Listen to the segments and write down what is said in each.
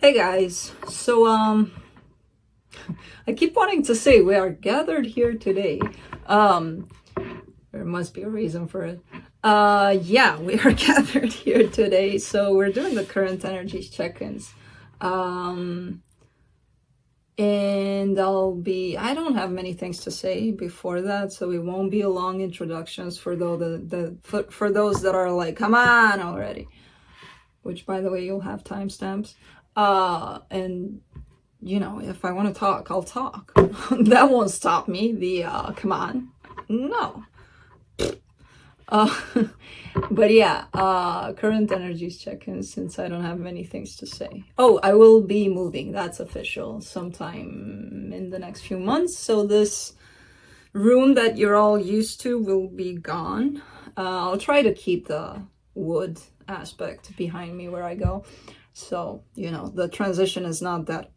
Hey guys, so I keep wanting to say we are gathered here today. There must be a reason for it. Yeah, we are gathered here today, so we're doing the current energies check-ins. And I don't have many things to say before that, so it won't be a long introductions for for those that are like, come on already. Which, by the way, you'll have timestamps. And you know, if I want to talk, I'll talk. That won't stop me. Come on, no. But yeah, current energies check-in since I don't have many things to say. Oh, I will be moving. That's official sometime in the next few months. So this room that you're all used to will be gone. I'll try to keep the wood aspect behind me where I go. So, you know, the transition is not that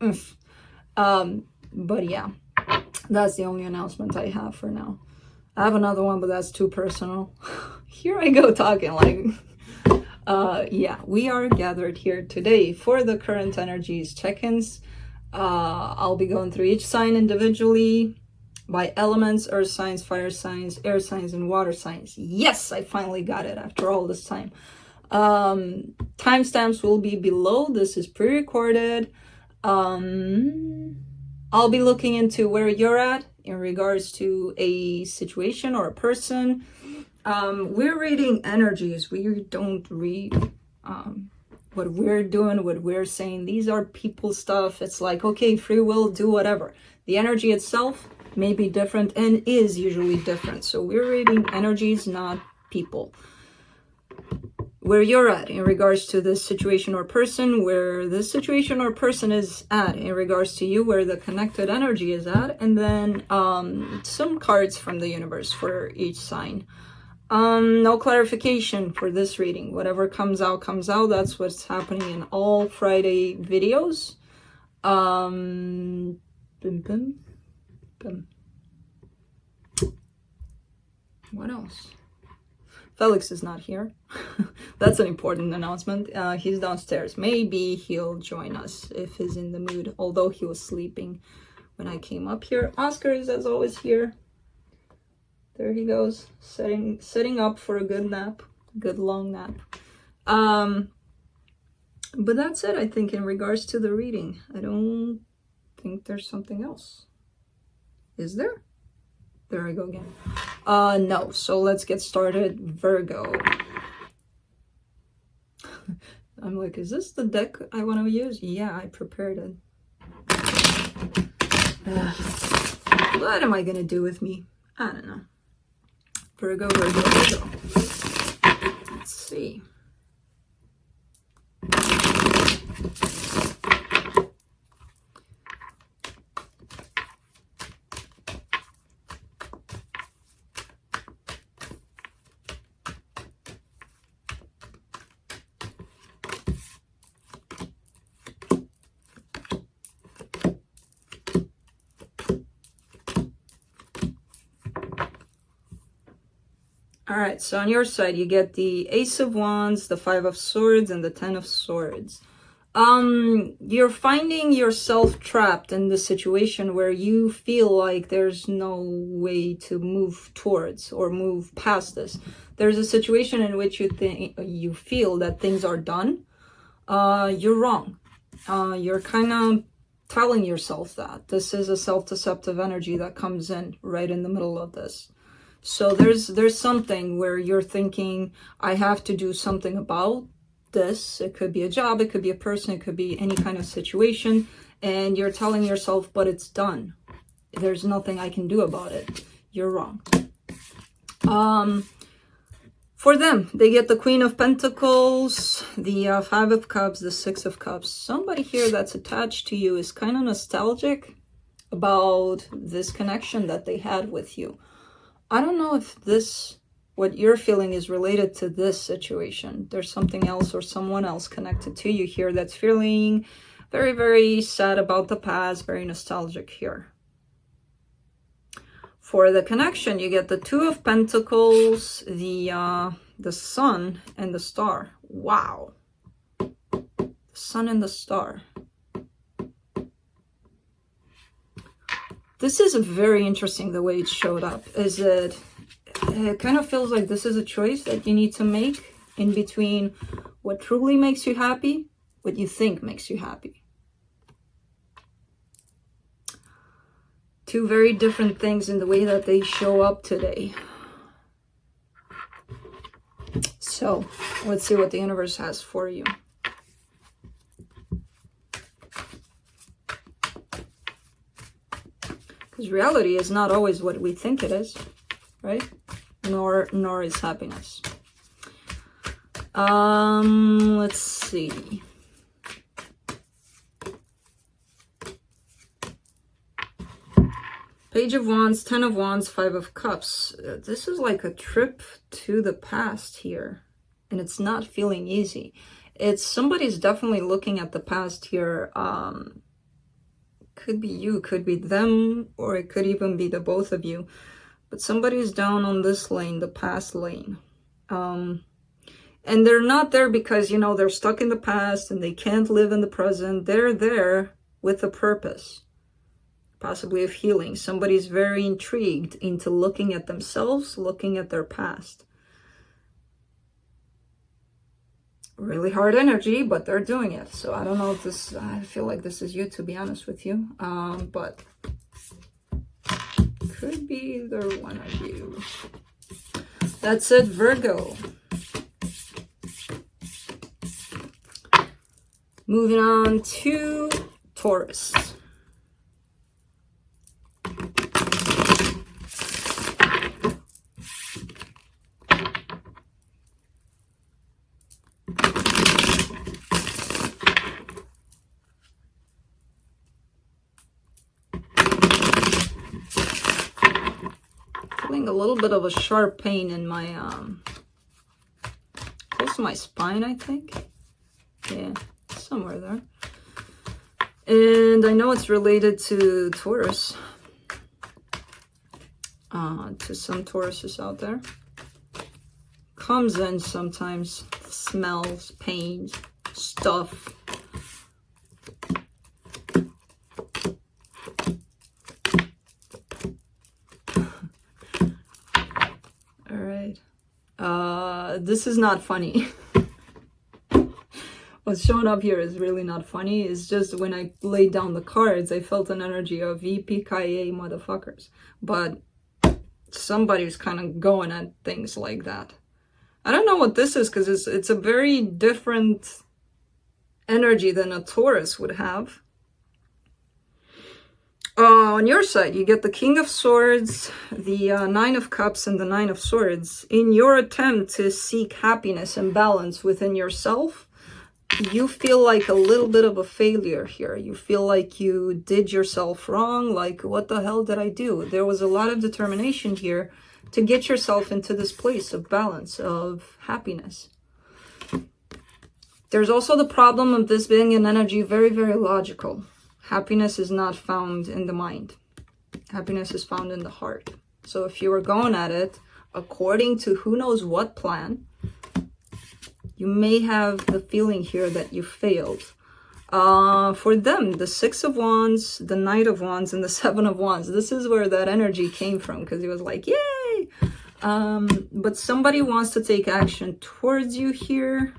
but yeah, that's the only announcement I have for now. I have another one, but that's too personal. Here I go talking like, yeah, we are gathered here today for the current energies check-ins. I'll be going through each sign individually by elements: earth signs, fire signs, air signs, and water signs. Yes, I finally got it after all this time. Timestamps will be below. This is pre-recorded. I'll be looking into where you're at in regards to a situation or a person. We're reading energies. We don't read what we're doing, what we're saying. These are people stuff. It's like, okay, free will, do whatever. The energy itself may be different and is usually different. So we're reading energies, not people. Where you're at in regards to this situation or person, where this situation or person is at in regards to you, where the connected energy is at, and then some cards from the universe for each sign. No clarification for this reading. Whatever comes out, comes out. That's what's happening in all Friday videos. What else? Felix is not here. That's an important announcement. He's downstairs. Maybe he'll join us if he's in the mood, although he was sleeping when I came up here. Oscar is, as always, here. There he goes, setting up for a good nap, good long nap. But that's it, I think, in regards to the reading. I don't think there's something else. Is there? There I go again. No, so let's get started. Virgo. I'm like, is this the deck I want to use? Yeah, I prepared it. What am I gonna do with me? I don't know. Virgo, Virgo, Virgo. Let's see. All right, so on your side, you get the Ace of Wands, the Five of Swords, and the Ten of Swords. You're finding yourself trapped in the situation where you feel like there's no way to move towards or move past this. There's a situation in which you feel that things are done. You're wrong. You're kind of telling yourself that. This is a self-deceptive energy that comes in right in the middle of this. So there's something where you're thinking, I have to do something about this. It could be a job, it could be a person, it could be any kind of situation, and you're telling yourself, but it's done. There's nothing I can do about it. You're wrong. For them, they get the Queen of Pentacles, the Five of Cups, the Six of Cups. Somebody here that's attached to you is kind of nostalgic about this connection that they had with you. I don't know if what you're feeling is related to this situation. There's something else or someone else connected to you here that's feeling very, very sad about the past, very nostalgic here. For the connection, you get the Two of Pentacles, the Sun, and the Star. Wow. The Sun and the Star. This is very interesting the way it showed up. Is it kind of feels like this is a choice that you need to make in between what truly makes you happy, what you think makes you happy. Two very different things in the way that they show up today. So let's see what the universe has for you. Because reality is not always what we think it is, right? Nor is happiness. Let's see. Page of Wands, 10 of Wands, 5 of Cups. This is like a trip to the past here. And it's not feeling easy. It's somebody's definitely looking at the past here. Could be you, could be them, or it could even be the both of you. But somebody's down on this lane, the past lane. And they're not there because, you know, they're stuck in the past and they can't live in the present. They're there with a purpose. Possibly of healing. Somebody's very intrigued into looking at themselves, looking at their past. Really hard energy, but they're doing it. So I don't know if this, I feel like this is you, to be honest with you. But could be either one of you. That's it, Virgo. Moving on to Taurus. Feeling a little bit of a sharp pain in my close to my spine, I think. Yeah, somewhere there. And I know it's related to Taurus. To some Tauruses out there. Comes in sometimes. Smells, pains, stuff. Alright. This is not funny. What's showing up here is really not funny. It's just when I laid down the cards, I felt an energy of yippee-ki-yay motherfuckers. But somebody's kind of going at things like that. I don't know what this is because it's a very different energy than a Taurus would have. On your side, you get the King of Swords, the Nine of Cups, and the Nine of Swords. In your attempt to seek happiness and balance within yourself, you feel like a little bit of a failure here. You feel like you did yourself wrong. Like, what the hell did I do? There was a lot of determination here to get yourself into this place of balance, of happiness. There's also the problem of this being an energy very, very logical. Happiness is not found in the mind. Happiness is found in the heart. So if you were going at it according to who knows what plan, you may have the feeling here that you failed. For them, the Six of Wands, the Knight of Wands, and the Seven of Wands, this is where that energy came from, because it was like, yay! But somebody wants to take action towards you here.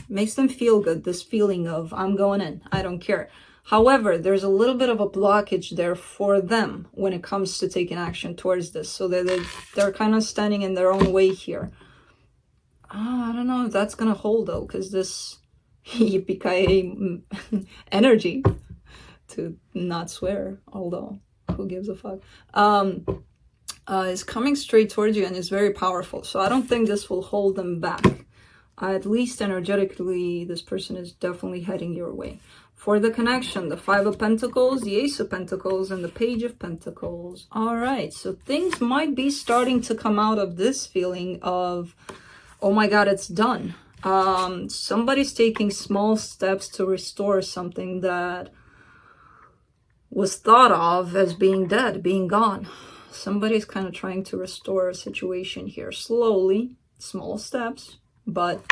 Makes them feel good, this feeling of, I'm going in, I don't care. However, there's a little bit of a blockage there for them when it comes to taking action towards this. So they're kind of standing in their own way here. I don't know if that's going to hold, though, because this yippee-ki-yay energy, to not swear, although who gives a fuck, is coming straight towards you and is very powerful. So I don't think this will hold them back. At least energetically, this person is definitely heading your way. For the connection, the Five of Pentacles, the Ace of Pentacles, and the Page of Pentacles. All right, so things might be starting to come out of this feeling of, oh my God, it's done. Somebody's taking small steps to restore something that was thought of as being dead, being gone. Somebody's kind of trying to restore a situation here slowly, small steps, but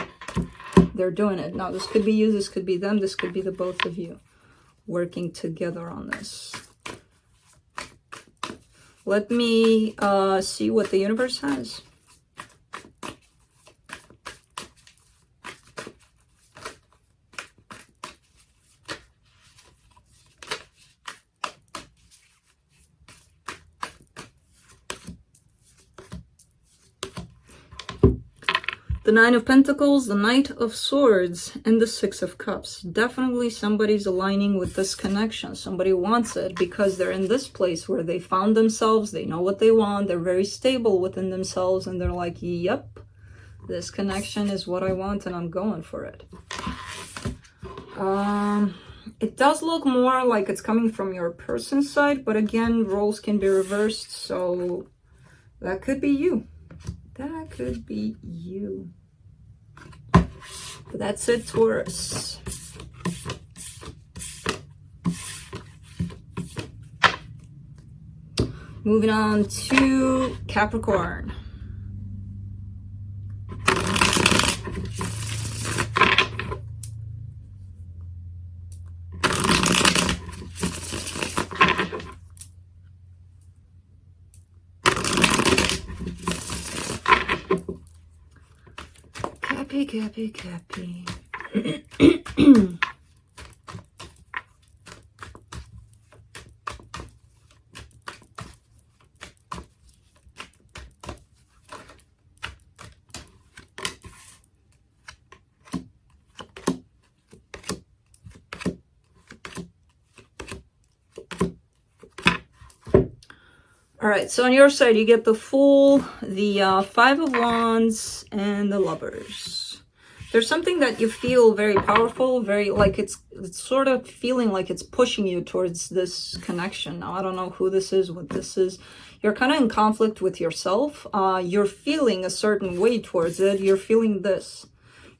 they're doing it. Now, this could be you, this could be them, this could be the both of you working together on this. Let me see what the universe has. The Nine of Pentacles, the Knight of Swords, and the Six of Cups. Definitely somebody's aligning with this connection. Somebody wants it because they're in this place where they found themselves. They know what they want. They're very stable within themselves. And they're like, yep, this connection is what I want and I'm going for it. It does look more like it's coming from your person's side. But again, roles can be reversed. So that could be you. That could be you. But that's it, Taurus. Moving on to Capricorn. Cappy. All right, so on your side, you get the Fool, the Five of Wands, and the Lovers. There's something that you feel very powerful, very like it's sort of feeling like it's pushing you towards this connection. Now, I don't know who this is, what this is. You're kind of in conflict with yourself. You're feeling a certain way towards it. You're feeling this.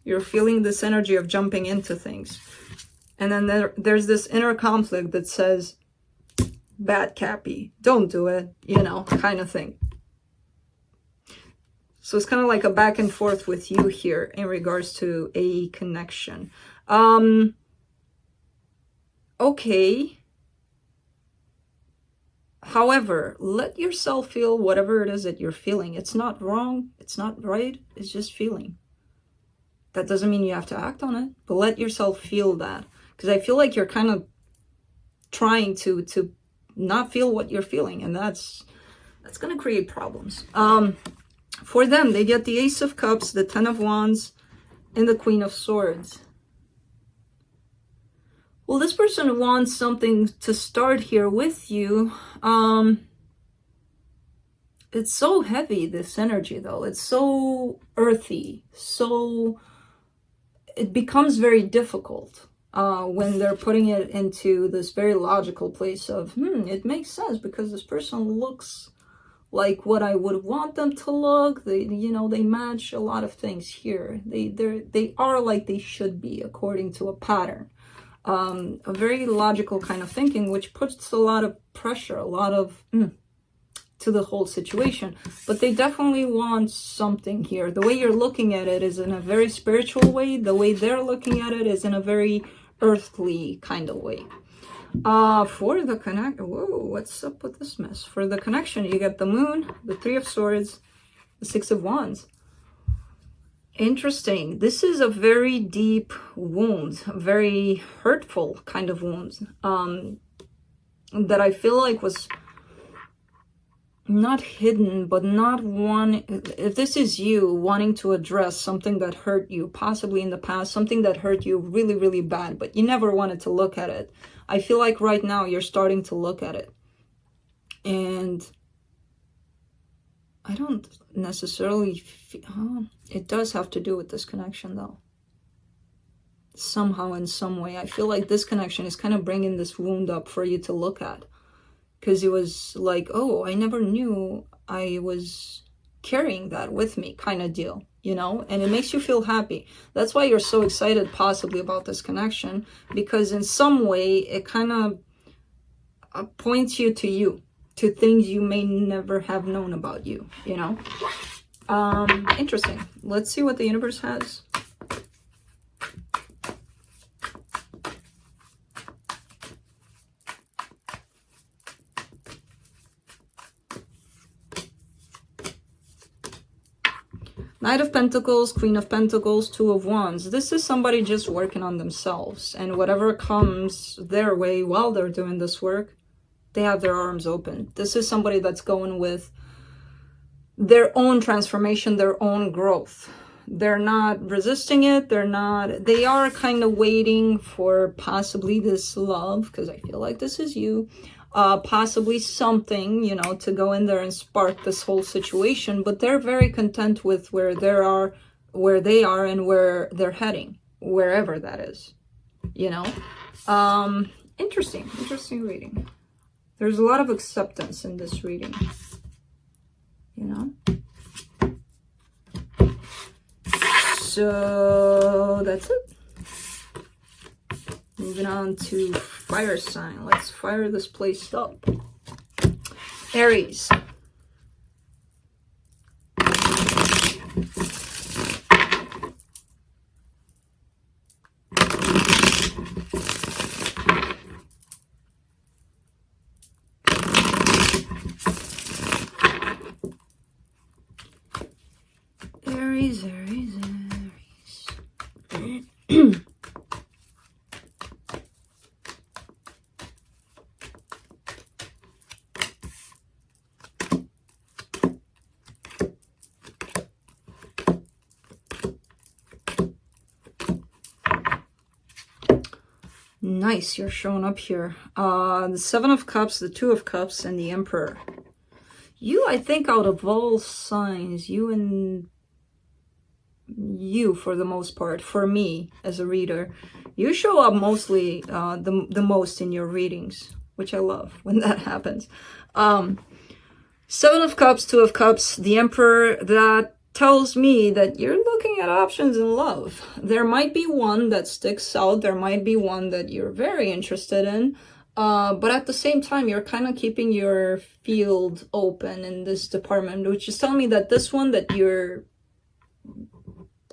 You're feeling this energy of jumping into things. And then there's this inner conflict that says, bad Cappy, don't do it, you know, kind of thing. So it's kind of like a back and forth with you here in regards to a connection. Okay. However, let yourself feel whatever it is that you're feeling. It's not wrong. It's not right. It's just feeling. That doesn't mean you have to act on it, but let yourself feel that. Because I feel like you're kind of trying to not feel what you're feeling, and that's going to create problems. For them, they get the Ace of Cups, the Ten of Wands, and the Queen of Swords. Well, this person wants something to start here with you. It's so heavy, this energy, though. It's so earthy. So it becomes very difficult. When they're putting it into this very logical place of, it makes sense because this person looks like what I would want them to look. They, you know, they match a lot of things here. They are like they should be according to a pattern. A very logical kind of thinking, which puts a lot of pressure, a lot of to the whole situation. But they definitely want something here. The way you're looking at it is in a very spiritual way. The way they're looking at it is in a very earthly kind of way. For the connect, whoa, what's up with this mess? For the connection, you get the Moon, the Three of Swords, the Six of Wands. Interesting. This is a very deep wound, a very hurtful kind of wound, that I feel like was not hidden, but not one. If this is you wanting to address something that hurt you, possibly in the past, something that hurt you really, really bad, but you never wanted to look at it. I feel like right now you're starting to look at it. And I don't necessarily feel, it does have to do with this connection though. Somehow, in some way, I feel like this connection is kind of bringing this wound up for you to look at. Because it was like, oh, I never knew I was carrying that with me kind of deal, you know? And it makes you feel happy. That's why you're so excited possibly about this connection. Because in some way, it kind of points you, to things you may never have known about you, you know? Interesting. Let's see what the universe has. Knight of Pentacles, Queen of Pentacles, Two of Wands. This is somebody just working on themselves. And whatever comes their way while they're doing this work, they have their arms open. This is somebody that's going with their own transformation, their own growth. They're not resisting it. They are kind of waiting for possibly this love, because I feel like this is you. Possibly something, you know, to go in there and spark this whole situation, but they're very content with where they are and where they're heading, wherever that is, you know. Interesting reading. There's a lot of acceptance in this reading, you know. So that's it. Moving on to fire sign. Let's fire this place up. Aries. Aries. Nice, you're showing up here. The Seven of Cups, the Two of Cups, and the Emperor. You, I think, out of all signs, you for the most part, for me as a reader, you show up mostly the most in your readings, which I love when that happens. Seven of Cups, Two of Cups, the Emperor, that tells me that you're looking at options in love. There might be one that sticks out. There might be one that you're very interested in. But at the same time, you're kind of keeping your field open in this department, which is telling me that this one that you're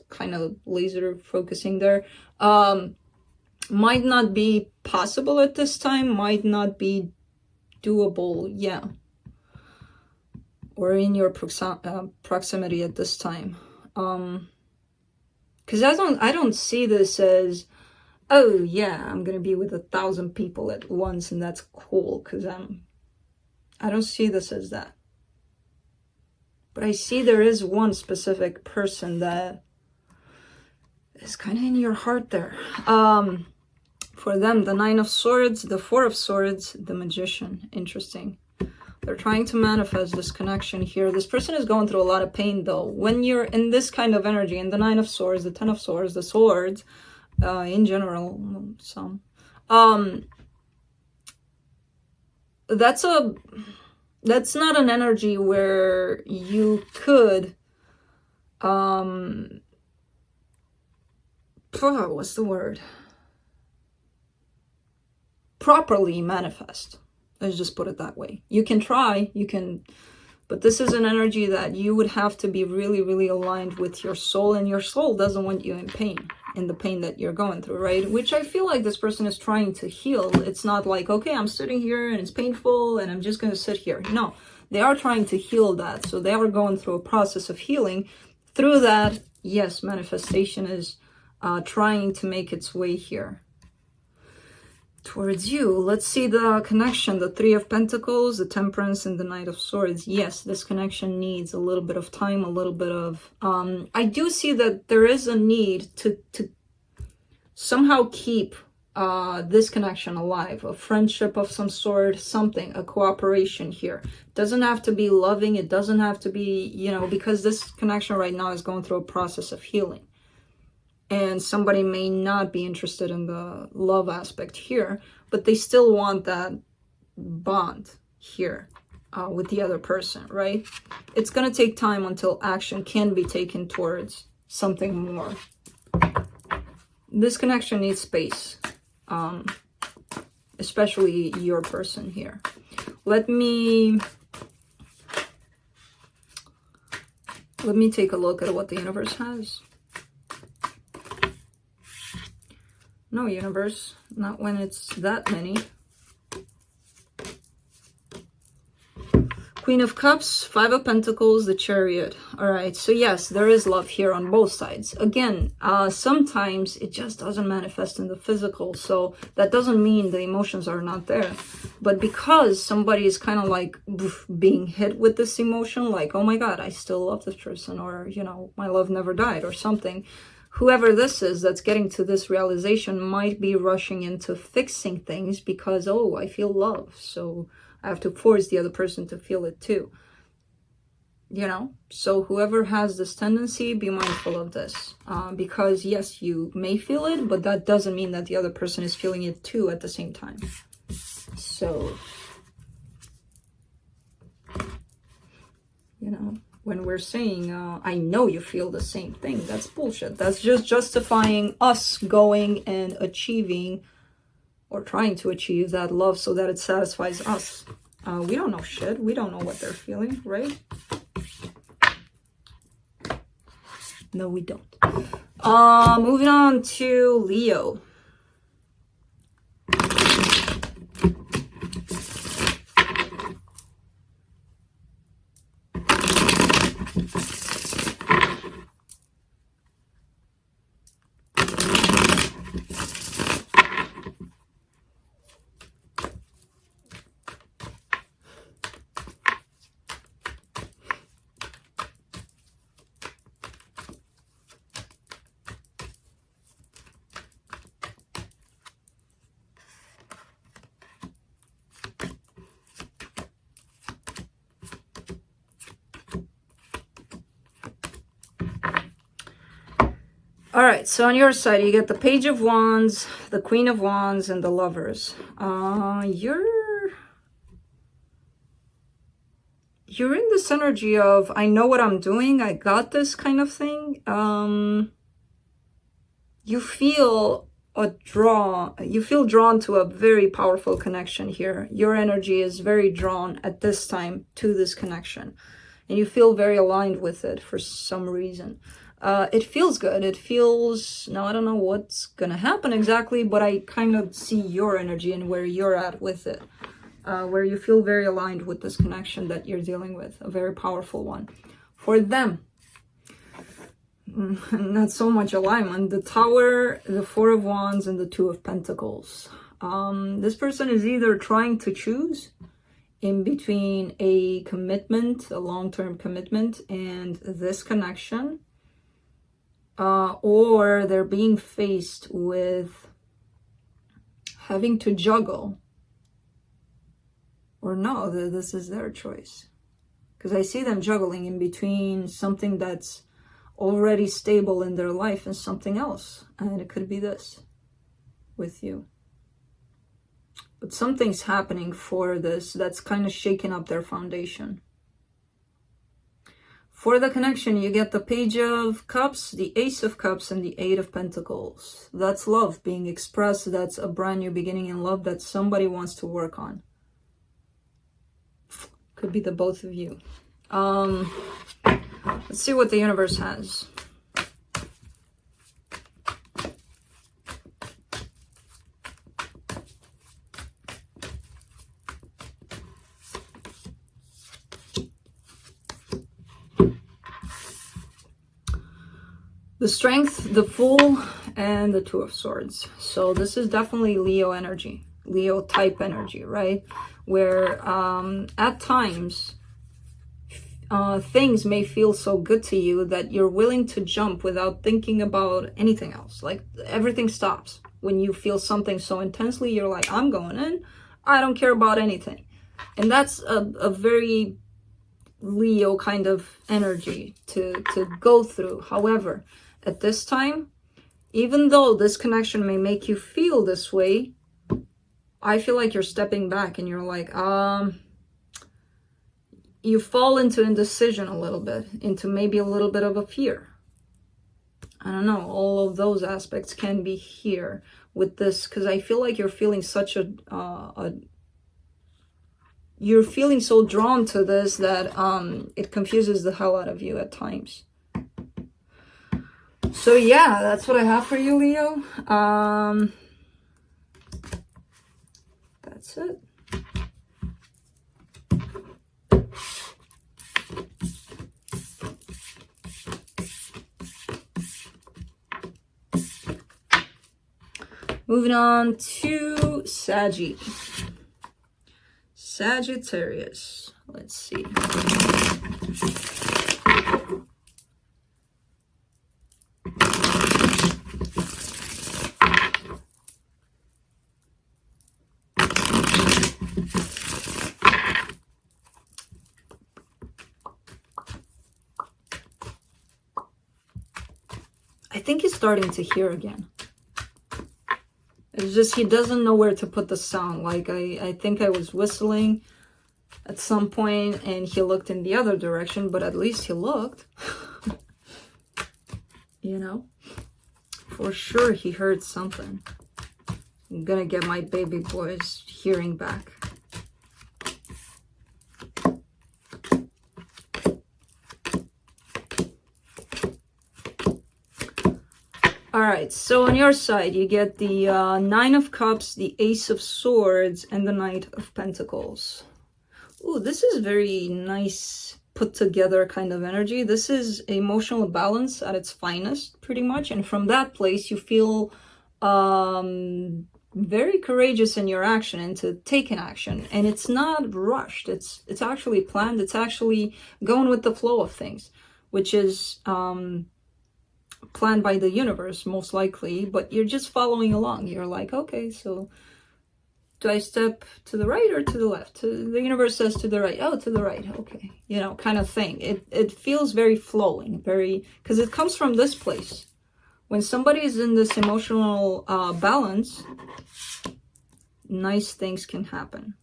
kind of laser focusing there might not be possible at this time, might not be doable, yeah, or in your proximity at this time. Because I don't see this as, oh yeah, I'm gonna be with 1,000 people at once and that's cool, because I don't see this as that. But I see there is one specific person that is kind of in your heart there. For them, the Nine of Swords, the Four of Swords, the Magician. Interesting. They're trying to manifest this connection here. This person is going through a lot of pain, though. When you're in this kind of energy, in the Nine of Swords, the Ten of Swords, the Swords, in general, some, that's not an energy where you could, what's the word? Properly manifest. Let's just put it that way. You can try, but this is an energy that you would have to be really, really aligned with your soul, and your soul doesn't want you in pain, in the pain that you're going through, right? Which I feel like this person is trying to heal. It's not like, okay, I'm sitting here and it's painful and I'm just going to sit here. No, they are trying to heal that. So they are going through a process of healing. Through that, yes, manifestation is trying to make its way here towards you. Let's see the connection. The Three of Pentacles, the Temperance, and the Knight of Swords. Yes, this connection needs a little bit of time, a little bit of... I do see that there is a need to somehow keep this connection alive. A friendship of some sort, something, a cooperation here. It doesn't have to be loving. It doesn't have to be, you know, because this connection right now is going through a process of healing. And somebody may not be interested in the love aspect here, but they still want that bond here with the other person, right? It's going to take time until action can be taken towards something more. This connection needs space, especially your person here. Let me take a look at what the universe has. No, universe, not when it's that many. Queen of Cups, Five of Pentacles, the Chariot. All right, so yes, there is love here on both sides. Again, sometimes it just doesn't manifest in the physical, so that doesn't mean the emotions are not there. But because somebody is kind of like being hit with this emotion, like, oh my God, I still love this person, or, you know, my love never died, or something. Whoever this is that's getting to this realization might be rushing into fixing things because, oh, I feel love, so I have to force the other person to feel it too. You know, so whoever has this tendency, be mindful of this. Because yes, you may feel it, but that doesn't mean that the other person is feeling it too at the same time. So, you know, when we're saying, I know you feel the same thing, that's bullshit. That's just justifying us going and achieving or trying to achieve that love so that it satisfies us. We don't know shit. We don't know what they're feeling, right? No, we don't. Moving on to Leo. All right, so on your side, you get the Page of Wands, the Queen of Wands, and the Lovers. You're in this energy of, I know what I'm doing, I got this kind of thing. You feel drawn to a very powerful connection here. Your energy is very drawn at this time to this connection, and you feel very aligned with it for some reason. It feels good. It feels, now I don't know what's gonna happen exactly, but I kind of see your energy and where you're at with it, where you feel very aligned with this connection that you're dealing with, a very powerful one. For them, not so much alignment, the Tower, the Four of Wands, and the Two of Pentacles. This person is either trying to choose in between a commitment, a long-term commitment, and this connection, or they're being faced with having to juggle, or no, this is their choice. Because I see them juggling in between something that's already stable in their life and something else. And it could be this with you. But something's happening for this that's kind of shaking up their foundation. For the connection, you get the Page of Cups, the Ace of Cups, and the Eight of Pentacles. That's love being expressed. That's a brand new beginning in love that somebody wants to work on. Could be the both of you. Let's see what the universe has. The Strength, the Fool, and the Two of Swords. So this is definitely Leo energy, Leo type energy, right? Where at times things may feel so good to you that you're willing to jump without thinking about anything else. Like everything stops when you feel something so intensely. You're like, I'm going in, I don't care about anything. And that's a very Leo kind of energy to go through. However, at this time, even though this connection may make you feel this way, I feel like you're stepping back and you're like, you fall into indecision a little bit, into maybe a little bit of a fear. I don't know, all of those aspects can be here with this, because I feel like you're feeling such you're feeling so drawn to this that it confuses the hell out of you at times. So yeah, that's what I have for you, Leo. That's it. Moving on to Sagittarius. Let's see. I think he's starting to hear again. It's just he doesn't know where to put the sound. Like I think I was whistling at some point and he looked in the other direction, but at least he looked. You know? For sure he heard something. I'm gonna get my baby boy's hearing back. Alright, so on your side, you get the Nine of Cups, the Ace of Swords, and the Knight of Pentacles. Ooh, this is very nice, put together kind of energy. This is emotional balance at its finest, pretty much. And from that place, you feel very courageous in your action and to take an action. And it's not rushed. It's actually planned. It's actually going with the flow of things, which is... planned by the universe, most likely, but you're just following along. You're like, okay, so do I step to the right or to the left? The universe says to the right. Oh, to the right. Okay. You know, kind of thing. It feels very flowing, very, because it comes from this place. When somebody is in this emotional balance, nice things can happen.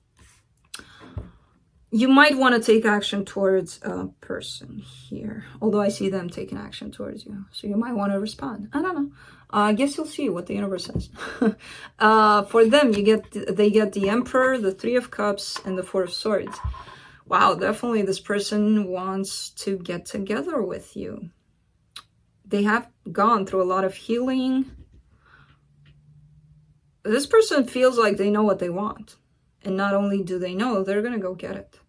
You might want to take action towards a person here, although I see them taking action towards you. So you might want to respond. I don't know. I guess you'll see what the universe says. For them, they get the Emperor, the Three of Cups, and the Four of Swords. Wow, definitely this person wants to get together with you. They have gone through a lot of healing. This person feels like they know what they want. And not only do they know, they're going to go get it.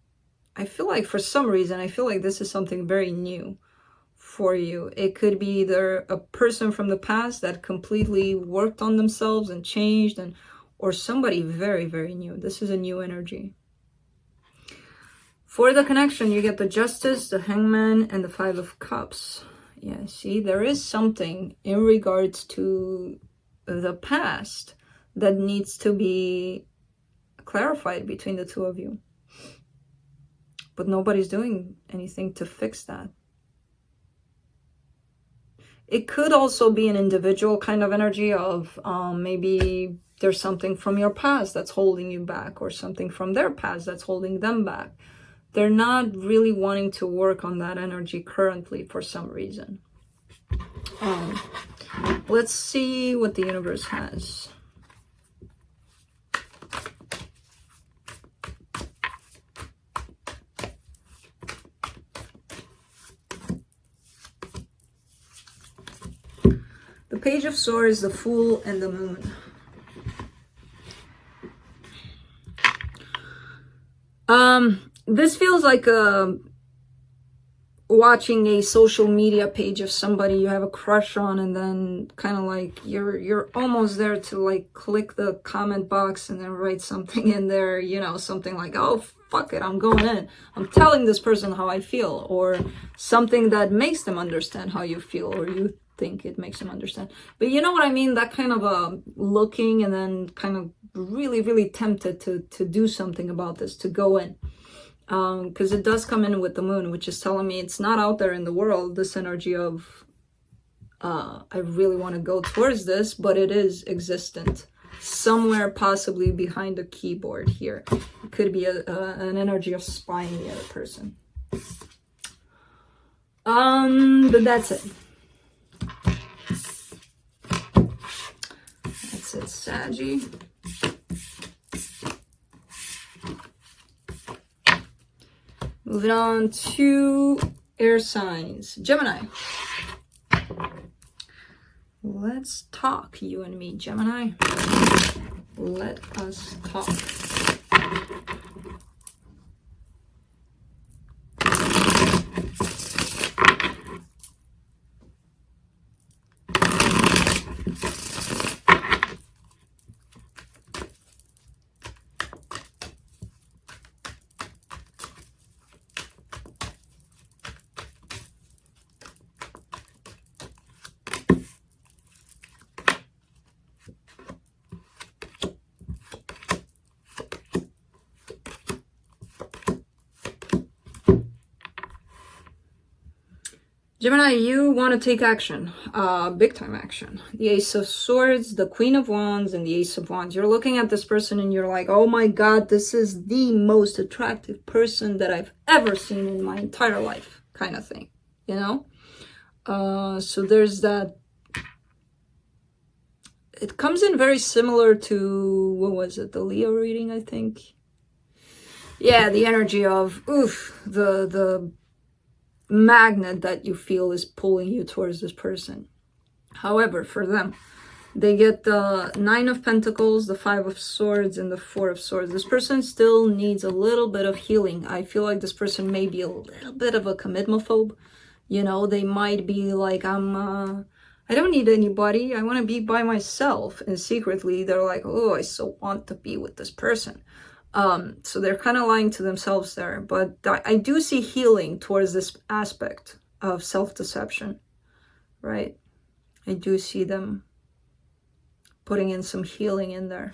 I feel like for some reason, I feel like this is something very new for you. It could be either a person from the past that completely worked on themselves and changed, or somebody very, very new. This is a new energy. For the connection, you get the Justice, the Hangman, and the Five of Cups. Yeah, see, there is something in regards to the past that needs to be clarified between the two of you. But nobody's doing anything to fix that. It could also be an individual kind of energy of maybe there's something from your past that's holding you back, or something from their past that's holding them back. They're not really wanting to work on that energy currently for some reason. Let's see what the universe has. The Page of Swords, the Fool, and the Moon. This feels like watching a social media page of somebody you have a crush on, and then kind of like you're almost there to like click the comment box and then write something in there, you know, something like, oh, fuck it, I'm going in. I'm telling this person how I feel, or something that makes them understand how you feel, or you think it makes them understand. But you know what I mean? That kind of looking and then kind of really, really tempted to do something about this, to go in. Because it does come in with the moon, which is telling me it's not out there in the world, this energy of I really want to go towards this, but it is existent somewhere, possibly behind the keyboard here. It could be an energy of spying the other person. But that's it. That's it, Saggy. Moving on to air signs. Gemini. Let's talk, you and me, Gemini. Let us talk. Gemini, you want to take action, big time action. The Ace of Swords, the Queen of Wands, and the Ace of Wands. You're looking at this person and you're like, oh my God, this is the most attractive person that I've ever seen in my entire life, kind of thing, you know? So there's that. It comes in very similar to, what was it, the Leo reading, I think? Yeah, the energy of, oof, the magnet that you feel is pulling you towards this person. However, for them, they get the Nine of Pentacles, the Five of Swords, and the Four of Swords. This person still needs a little bit of healing. I feel like this person may be a little bit of a commitment-phobe. You know, they might be like, I don't need anybody. I want to be by myself. And secretly, they're like, oh, I so want to be with this person. So they're kind of lying to themselves there. But I do see healing towards this aspect of self-deception, right? I do see them putting in some healing in there.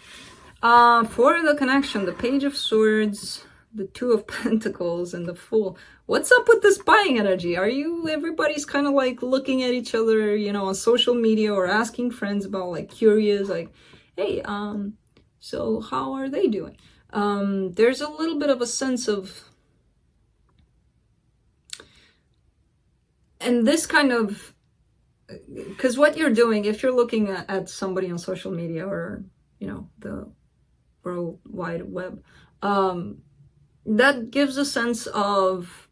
For the connection, the Page of Swords, the Two of Pentacles, and the Fool. What's up with this buying energy? Everybody's kind of like looking at each other, you know, on social media or asking friends about, like, curious, like, hey, so how are they doing? There's a little bit of a sense of, and this kind of, because what you're doing, if you're looking at somebody on social media or, you know, the World Wide Web, that gives a sense of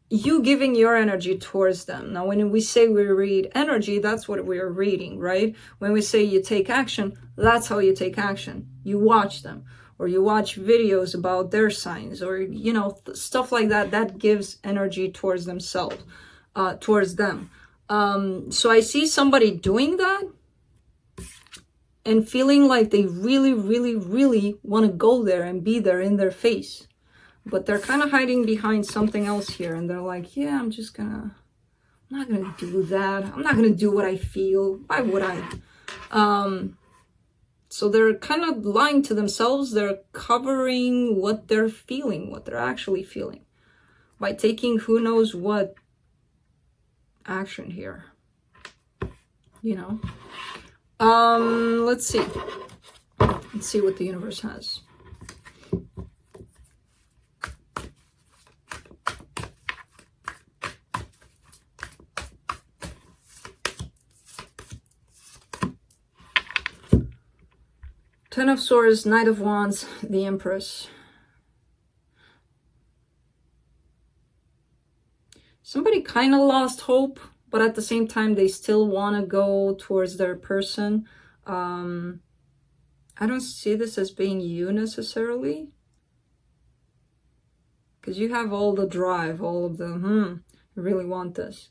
you giving your energy towards them. Now, when we say we read energy, that's what we're reading, right? When we say you take action, that's how you take action. You watch them, or you watch videos about their signs, or, you know, stuff like that. That gives energy towards themselves, towards them. So I see somebody doing that and feeling like they really, really, really want to go there and be there in their face. But they're kind of hiding behind something else here. And they're like, yeah, I'm not going to do that. I'm not going to do what I feel. Why would I? So they're kind of lying to themselves. They're covering what they're feeling, what they're actually feeling, by taking who knows what action here, you know? Let's see what the universe has. Ten of Swords, Knight of Wands, the Empress. Somebody kind of lost hope, but at the same time, they still want to go towards their person. I don't see this as being you necessarily, because you have all the drive, all of the, I really want this.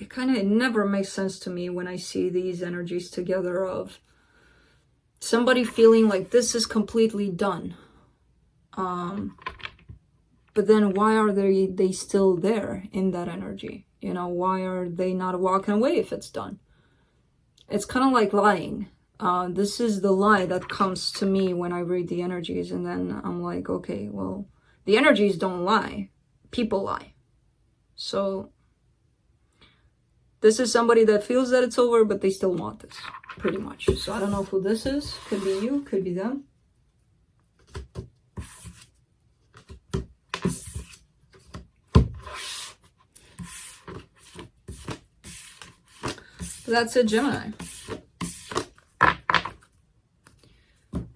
It never makes sense to me when I see these energies together of somebody feeling like this is completely done. But then why are they still there in that energy? You know, why are they not walking away if it's done? It's kind of like lying. This is the lie that comes to me when I read the energies. And then I'm like, okay, well, the energies don't lie. People lie. So this is somebody that feels that it's over, but they still want this, pretty much. So I don't know who this is. Could be you, could be them. That's it, Gemini.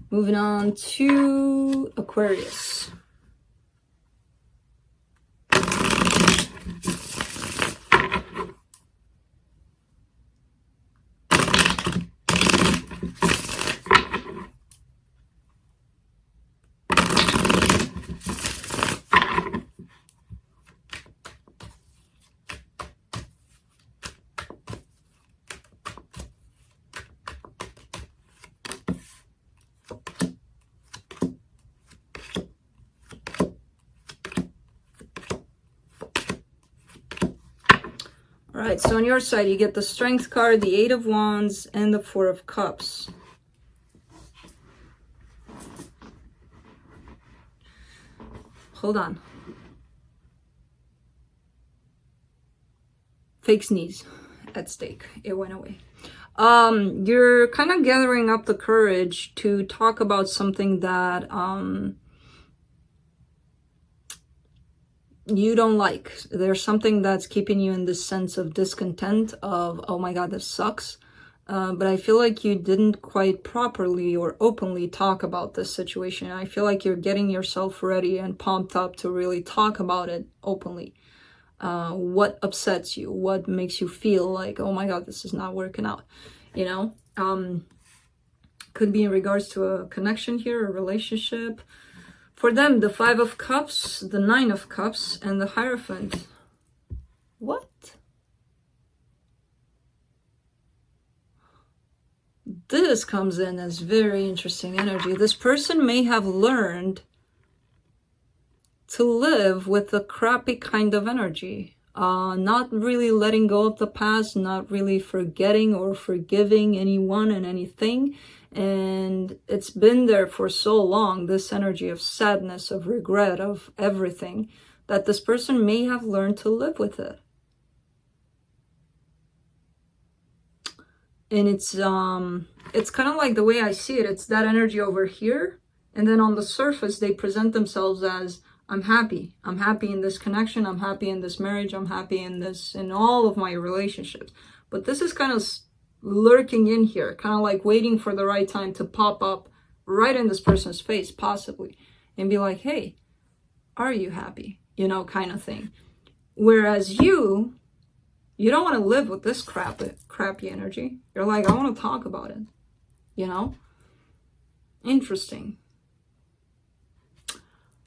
Moving on to Aquarius. All right, so on your side, you get the Strength card, the Eight of Wands, and the Four of Cups. Hold on. fake sneeze at stake. It went away. You're kind of gathering up the courage to talk about something that you don't like. There's something that's keeping you in this sense of discontent of, oh my God, this sucks. But I feel like you didn't quite properly or openly talk about this situation. I feel like you're getting yourself ready and pumped up to really talk about it openly. What upsets you? What makes you feel like, oh my God, this is not working out? You know, could be in regards to a connection here, a relationship. For them, the 5 of Cups, the 9 of Cups, and the Hierophant. What? This comes in as very interesting energy. This person may have learned to live with a crappy kind of energy. Not really letting go of the past, not really forgetting or forgiving anyone and anything. And it's been there for so long, this energy of sadness, of regret, of everything, that this person may have learned to live with it. And it's kind of like the way I see it, it's that energy over here. And then on the surface, they present themselves as, I'm happy. I'm happy in this connection. I'm happy in this marriage. I'm happy in all of my relationships. But this is kind of lurking in here, kind of like waiting for the right time to pop up right in this person's face, possibly, and be like, hey, are you happy? You know, kind of thing. Whereas you don't want to live with this crappy energy. You're like, I want to talk about it. You know? Interesting.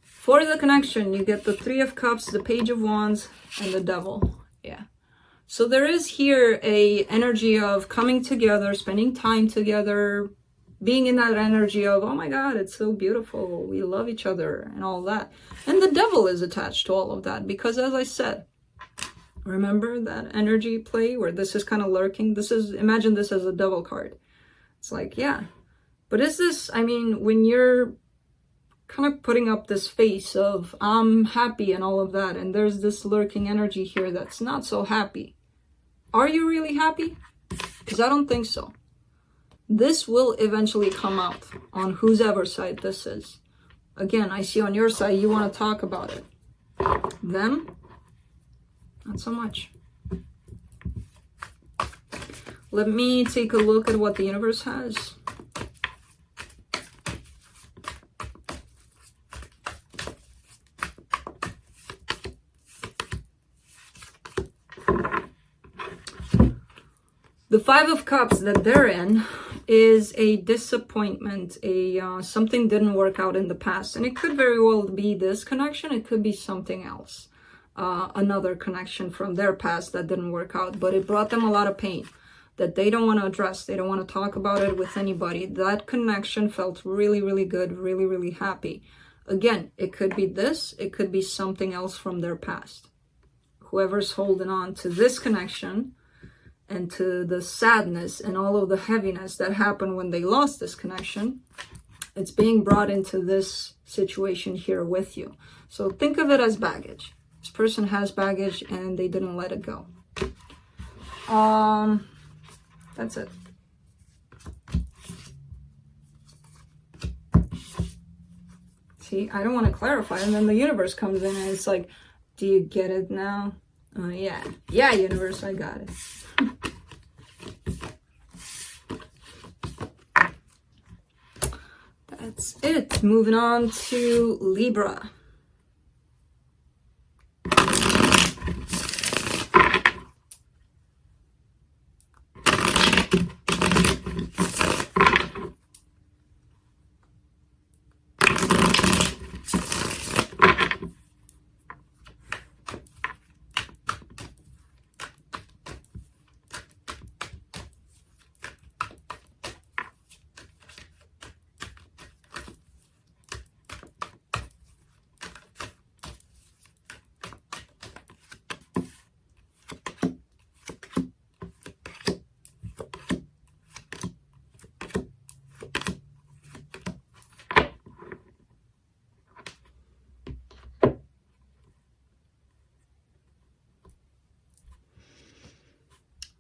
For the connection, you get the 3 of Cups, the Page of Wands, and the Devil. Yeah. So there is here a energy of coming together, spending time together, being in that energy of, oh my God, it's so beautiful. We love each other and all that. And the Devil is attached to all of that because, as I said, remember that energy play where this is kind of lurking? This is, imagine this as a Devil card. It's like, yeah. But is this, I mean, when you're kind of putting up this face of, I'm happy and all of that, and there's this lurking energy here that's not so happy. Are you really happy? Because I don't think so. This will eventually come out on whosever side this is. Again, I see on your side, you want to talk about it. Them, not so much. Let me take a look at what the universe has. The 5 of Cups that they're in is a disappointment, something didn't work out in the past. And it could very well be this connection. It could be something else, another connection from their past that didn't work out. But it brought them a lot of pain that they don't want to address. They don't want to talk about it with anybody. That connection felt really, really good, really, really happy. Again, it could be this. It could be something else from their past. Whoever's holding on to this connection and to the sadness and all of the heaviness that happened when they lost this connection, it's being brought into this situation here with you. So think of it as baggage. This person has baggage and they didn't let it go. That's it. See, I don't want to clarify, and then the universe comes in and it's like, do you get it now? Yeah, universe, I got it. That's it. Moving on to Libra.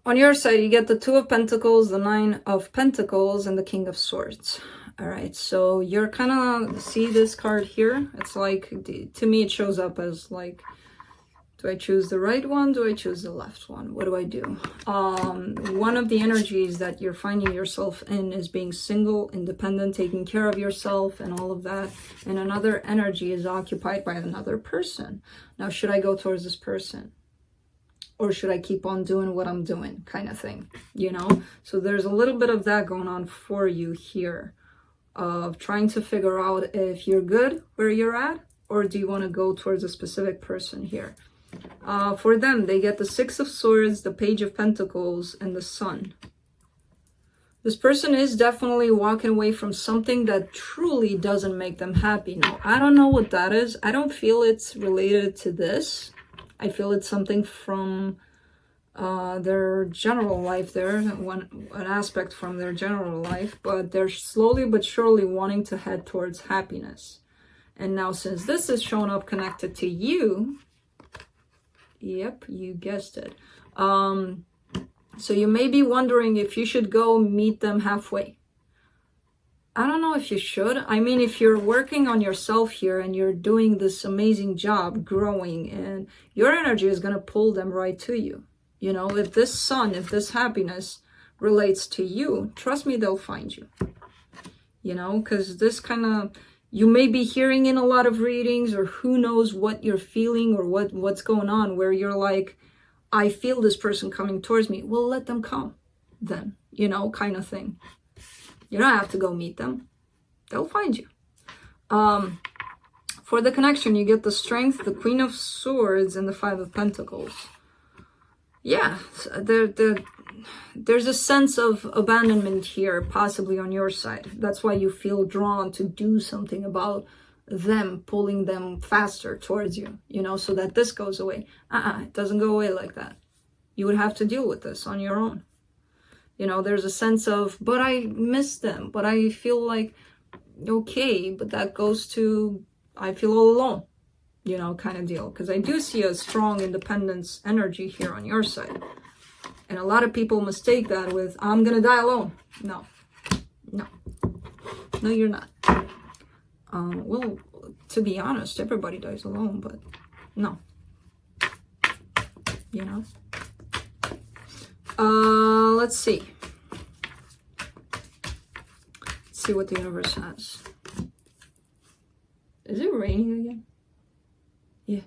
On your side, you get the Two of Pentacles, the Nine of Pentacles, and the King of Swords. All right, so you're kind of, see this card here? It's like, to me, it shows up as like, do I choose the right one? Do I choose the left one? What do I do? One of the energies that you're finding yourself in is being single, independent, taking care of yourself and all of that. And another energy is occupied by another person. Now, should I go towards this person? Or should I keep on doing what I'm doing, kind of thing, you know? So there's a little bit of that going on for you here, of trying to figure out if you're good where you're at, or do you want to go towards a specific person here? For them, they get the Six of Swords, the Page of Pentacles, and the Sun. This person is definitely walking away from something that truly doesn't make them happy. Now, I don't know what that is. I don't feel it's related to this. I feel it's something from their general life there, an aspect from their general life, but they're slowly but surely wanting to head towards happiness. And now since this is showing up connected to you, yep, you guessed it. So you may be wondering if you should go meet them halfway. I don't know if you should. I mean, if you're working on yourself here and you're doing this amazing job growing, and your energy is going to pull them right to you. You know, if this sun, if this happiness relates to you, trust me, they'll find you. You know, because this kind of, you may be hearing in a lot of readings, or who knows what you're feeling or what's going on, where you're like, I feel this person coming towards me. Well, let them come then, you know, kind of thing. You don't have to go meet them. They'll find you. For the connection, you get the Strength, the Queen of Swords, and the Five of Pentacles. Yeah, there's a sense of abandonment here, possibly on your side. That's why you feel drawn to do something about them, pulling them faster towards you, you know, so that this goes away. It doesn't go away like that. You would have to deal with this on your own. You know, there's a sense of, but I miss them, but I feel like, okay, but that goes to, I feel all alone, you know, kind of deal. Because I do see a strong independence energy here on your side. And a lot of people mistake that with, I'm going to die alone. No, you're not. Well, to be honest, everybody dies alone, but no, you know. Let's see. Let's see what the universe has. Is it raining again? Yeah.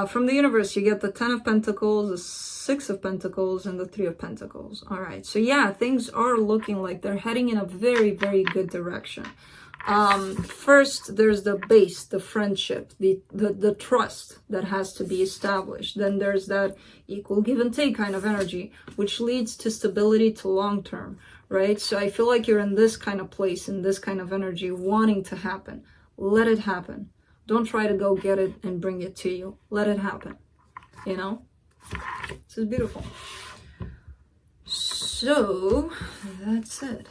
From the universe, you get the Ten of Pentacles, the Six of Pentacles, and the Three of Pentacles. All right. So yeah, things are looking like they're heading in a very, very good direction. First, there's the base, the friendship, the trust that has to be established. Then there's that equal give and take kind of energy, which leads to stability to long term, right? So I feel like you're in this kind of place, in this kind of energy, wanting to happen. Let it happen. Don't try to go get it and bring it to you. Let it happen, you know? This is beautiful. So, that's it.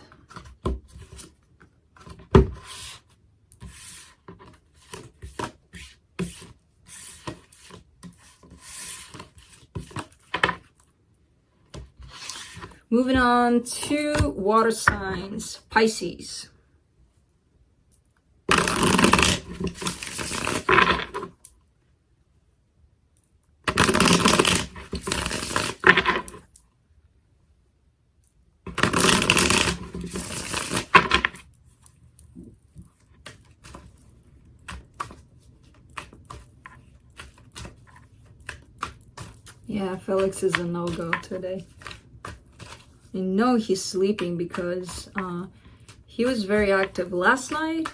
Moving on to water signs, Pisces. Yeah, Felix is a no-go today. I know he's sleeping because he was very active last night.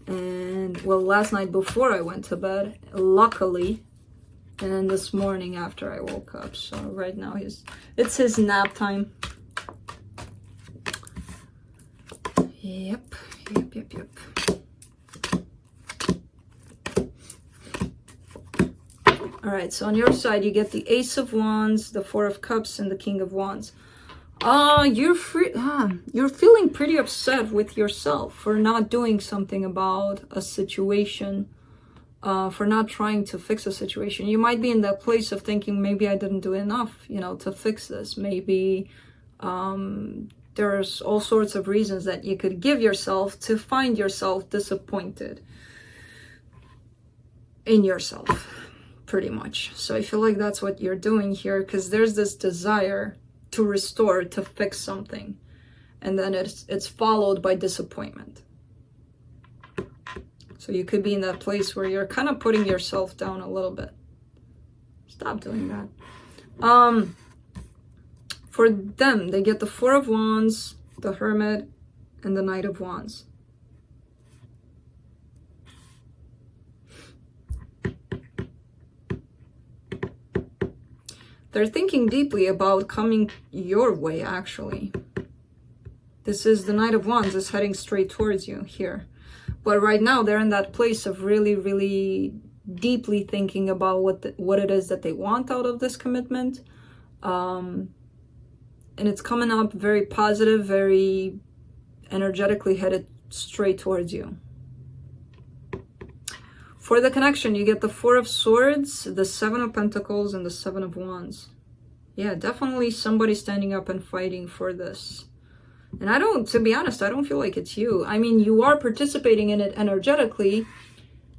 And, well, last night before I went to bed, luckily. And then this morning after I woke up. So right now it's his nap time. Yep. All right, so on your side, you get the Ace of Wands, the Four of Cups, and the King of Wands. You're feeling pretty upset with yourself for not doing something about a situation for not trying to fix a situation. You might be in that place of thinking, maybe I didn't do enough, you know, to fix this. Maybe there's all sorts of reasons that you could give yourself to find yourself disappointed in yourself, pretty much. So I feel like that's what you're doing here, because there's this desire to restore, to fix something, and then it's followed by disappointment. So you could be in that place where you're kind of putting yourself down a little bit. Stop doing that. For them, they get the Four of Wands, the Hermit, and the Knight of Wands. They're thinking deeply about coming your way, actually. This is the Knight of Wands is heading straight towards you here. But right now, they're in that place of really, really deeply thinking about what it is that they want out of this commitment. And it's coming up very positive, very energetically headed straight towards you. For the connection, you get the Four of Swords, the Seven of Pentacles, and the Seven of Wands. Yeah, definitely somebody standing up and fighting for this. And to be honest, I don't feel like it's you. I mean, you are participating in it energetically,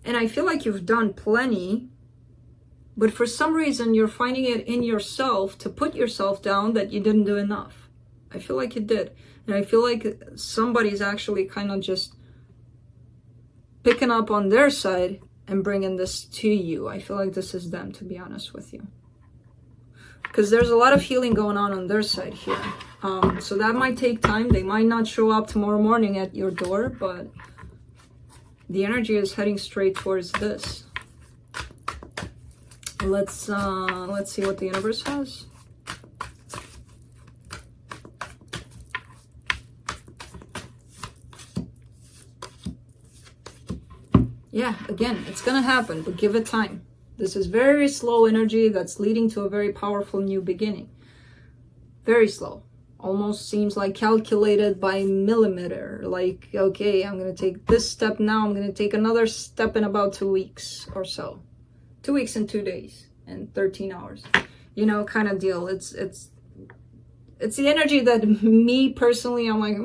and I feel like you've done plenty, but for some reason, you're finding it in yourself to put yourself down that you didn't do enough. I feel like you did. And I feel like somebody's actually kind of just picking up on their side and bringing this to you. I feel like this is them, to be honest with you. Because there's a lot of healing going on their side here. So that might take time. They might not show up tomorrow morning at your door, but the energy is heading straight towards this. Let's see what the universe has. Yeah, again, it's gonna happen, but give it time. This is very slow energy that's leading to a very powerful new beginning. Very slow. Almost seems like calculated by millimeter. Like, okay, I'm going to take this step now. I'm going to take another step in about 2 weeks or so. 2 weeks and 2 days and 13 hours. You know, kind of deal. It's the energy that me personally, I'm like,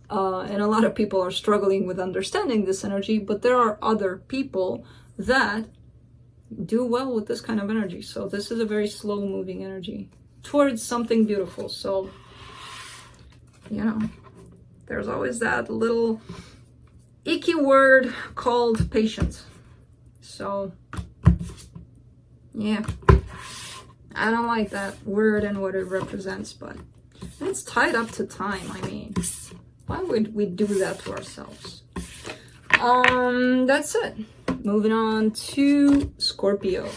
and a lot of people are struggling with understanding this energy, but there are other people that do well with this kind of energy. So this is a very slow moving energy towards something beautiful. So, you know, there's always that little icky word called patience. So, yeah, I don't like that word and what it represents, but it's tied up to time. I mean, why would we do that to ourselves? That's it. Moving on to Scorpio.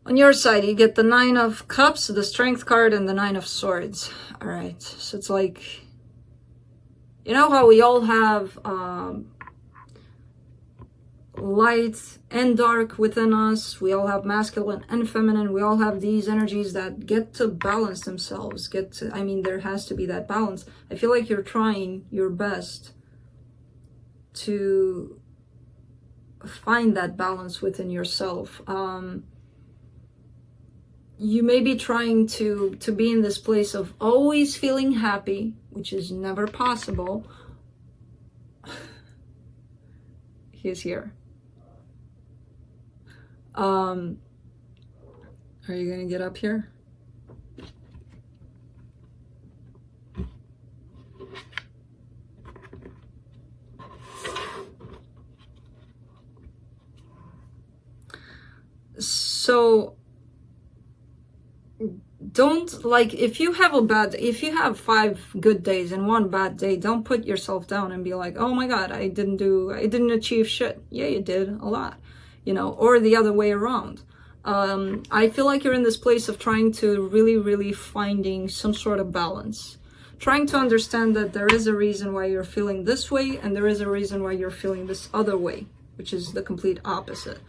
On your side, you get the Nine of Cups, the Strength card, and the Nine of Swords. All right, so it's like, you know how we all have light and dark within us. We all have masculine and feminine. We all have these energies that get to balance themselves. I mean, there has to be that balance. I feel like you're trying your best to find that balance within yourself. You may be trying to be in this place of always feeling happy, which is never possible. He's here. Are you gonna get up here? So don't, like, if you have 5 good days and 1 bad day, don't put yourself down and be like, oh my god, I didn't achieve shit. Yeah, you did a lot, you know, or the other way around. I feel like you're in this place of trying to really finding some sort of balance, trying to understand that there is a reason why you're feeling this way and there is a reason why you're feeling this other way, which is the complete opposite.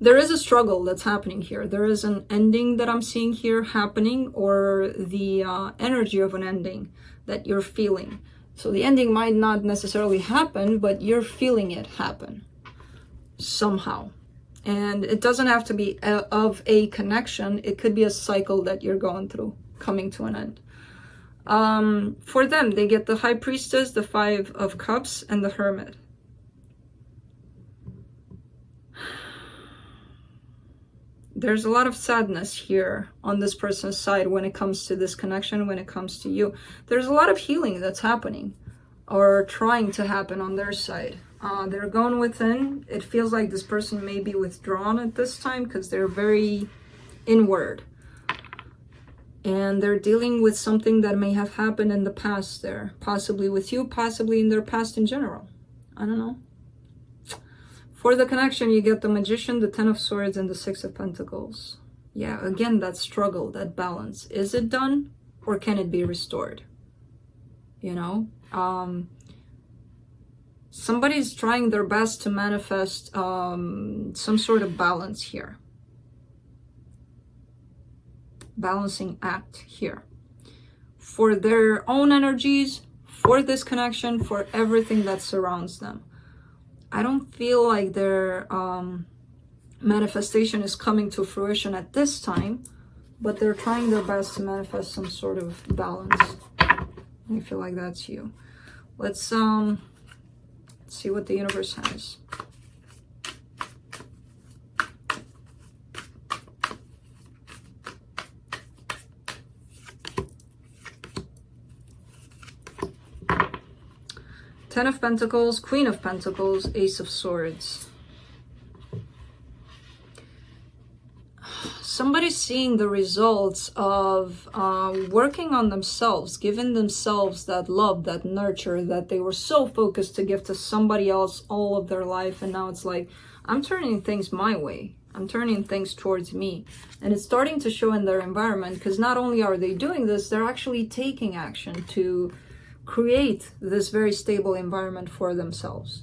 There is a struggle that's happening here. There is an ending that I'm seeing here happening, or the energy of an ending that you're feeling. So the ending might not necessarily happen, but you're feeling it happen somehow. And it doesn't have to be of a connection. It could be a cycle that you're going through, coming to an end. For them, they get the High Priestess, the 5 of Cups, and the Hermit. There's a lot of sadness here on this person's side when it comes to this connection, when it comes to you. There's a lot of healing that's happening or trying to happen on their side. They're going within. It feels like this person may be withdrawn at this time because they're very inward. And they're dealing with something that may have happened in the past there. Possibly with you, possibly in their past in general. I don't know. For the connection, you get the Magician, the 10 of Swords, and the 6 of Pentacles. Yeah, again, that struggle, that balance. Is it done or can it be restored? You know? Somebody's trying their best to manifest some sort of balance here. Balancing act here. For their own energies, for this connection, for everything that surrounds them. I don't feel like their manifestation is coming to fruition at this time, but they're trying their best to manifest some sort of balance. I feel like that's you. Let's see what the universe has. Ten of Pentacles, Queen of Pentacles, Ace of Swords. Somebody's seeing the results of working on themselves, giving themselves that love, that nurture that they were so focused to give to somebody else all of their life. And now it's like, I'm turning things my way. I'm turning things towards me. And it's starting to show in their environment, because not only are they doing this, they're actually taking action to create this very stable environment for themselves.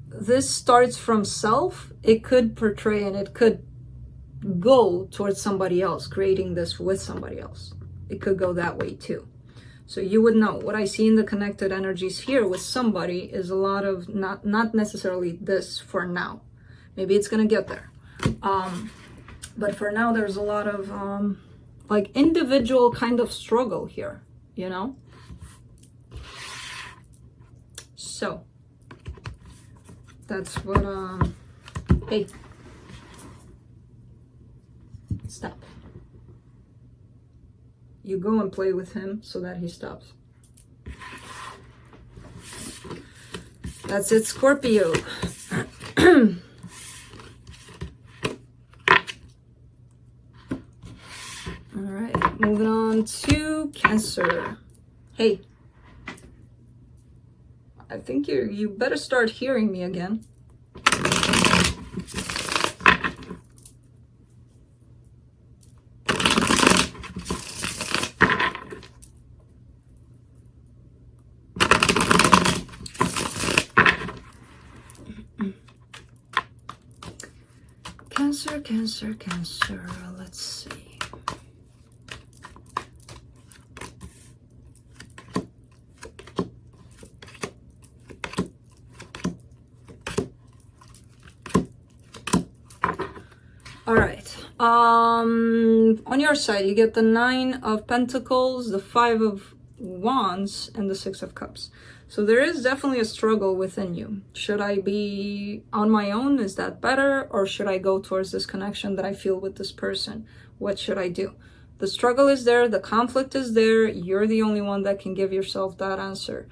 This starts from self. It could portray and it could go towards somebody else, creating this with somebody else. It could go that way too. So you would know. What I see in the connected energies here with somebody is a lot of not necessarily this for now. Maybe it's gonna get there. But for now, there's a lot of like individual kind of struggle here, you know? So that's what hey, stop. You go and play with him so that he stops. That's it, Scorpio. All right, moving on to Cancer. Hey, I think you better start hearing me again. Cancer, let's see. All right, on your side, you get the 9 of Pentacles, the 5 of Wands, and the 6 of Cups. So there is definitely a struggle within you. Should I be on my own? Is that better? Or should I go towards this connection that I feel with this person? What should I do? The struggle is there. The conflict is there. You're the only one that can give yourself that answer.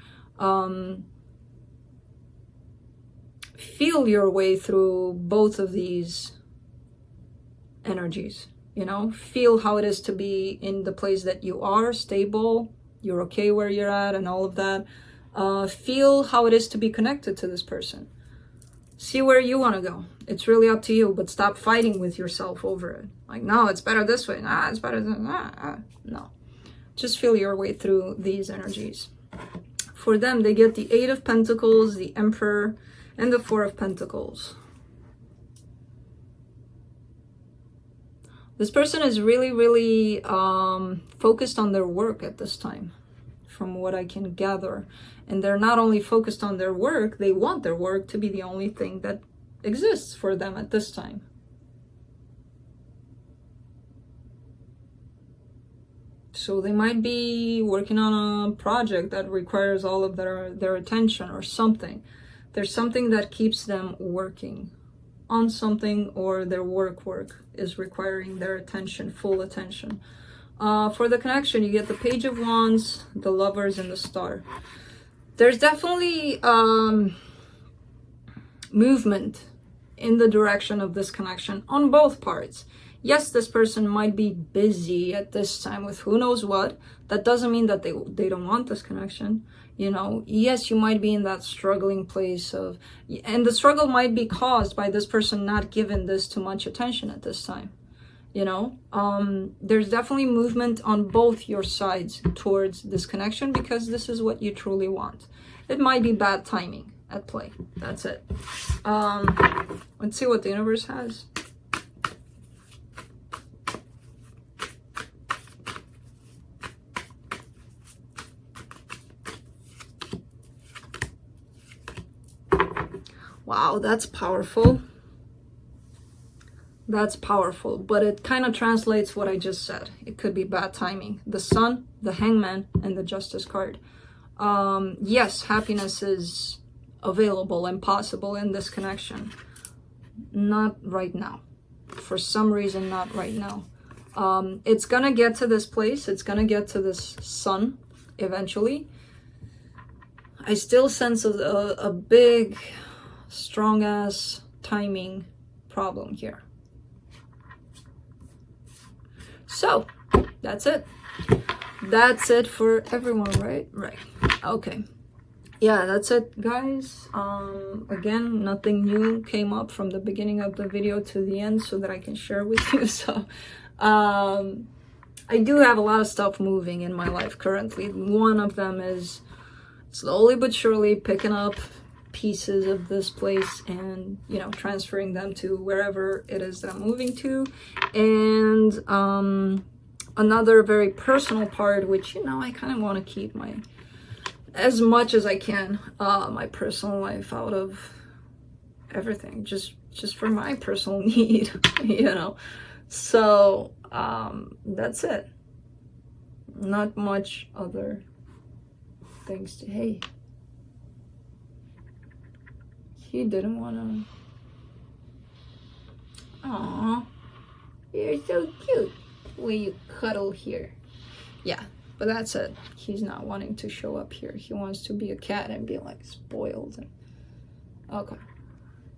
feel your way through both of these energies, you know, feel how it is to be in the place that you are, stable, you're okay where you're at and all of that. Feel how it is to be connected to this person. See where you want to go. It's really up to you, but stop fighting with yourself over it. Like, no, it's better this way. Nah, it's better than that. No. Just feel your way through these energies. For them, they get the 8 of Pentacles, the Emperor, and the 4 of Pentacles. This person is really, really focused on their work at this time, from what I can gather. And they're not only focused on their work, they want their work to be the only thing that exists for them at this time. So they might be working on a project that requires all of their attention or something. There's something that keeps them working on something, or their work is requiring their attention, full attention. For the connection, you get the Page of Wands, the Lovers, and the Star. There's definitely movement in the direction of this connection on both parts. Yes, this person might be busy at this time with who knows what. That doesn't mean that they don't want this connection. You know, yes, you might be in that struggling place of, and the struggle might be caused by this person not giving this too much attention at this time. You know, there's definitely movement on both your sides towards this connection because this is what you truly want. It might be bad timing at play. That's it. Let's see what the universe has. Wow, that's powerful. That's powerful, but it kind of translates what I just said. It could be bad timing. The Sun, the Hangman, and the Justice card. Yes, happiness is available and possible in this connection. Not right now. For some reason, not right now. It's gonna get to this place. It's gonna get to this Sun eventually. I still sense a big, strong-ass timing problem here. So, that's it. That's it for everyone, right? Right. Okay. Yeah, that's it, guys. Again, nothing new came up from the beginning of the video to the end so that I can share with you. So, I do have a lot of stuff moving in my life currently. One of them is slowly but surely picking up pieces of this place and, you know, transferring them to wherever it is that I'm moving to. And another very personal part, which, you know, I kind of want to keep as much as I can, my personal life out of everything, just for my personal need, you know. So that's it. Not much other things to, hey, he didn't want to. Aww, you're so cute when you cuddle here. Yeah, but that's it. He's not wanting to show up here. He wants to be a cat and be like spoiled. And okay,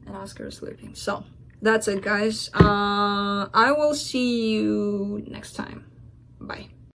and Oscar is sleeping. So that's it, guys. I will see you next time. Bye.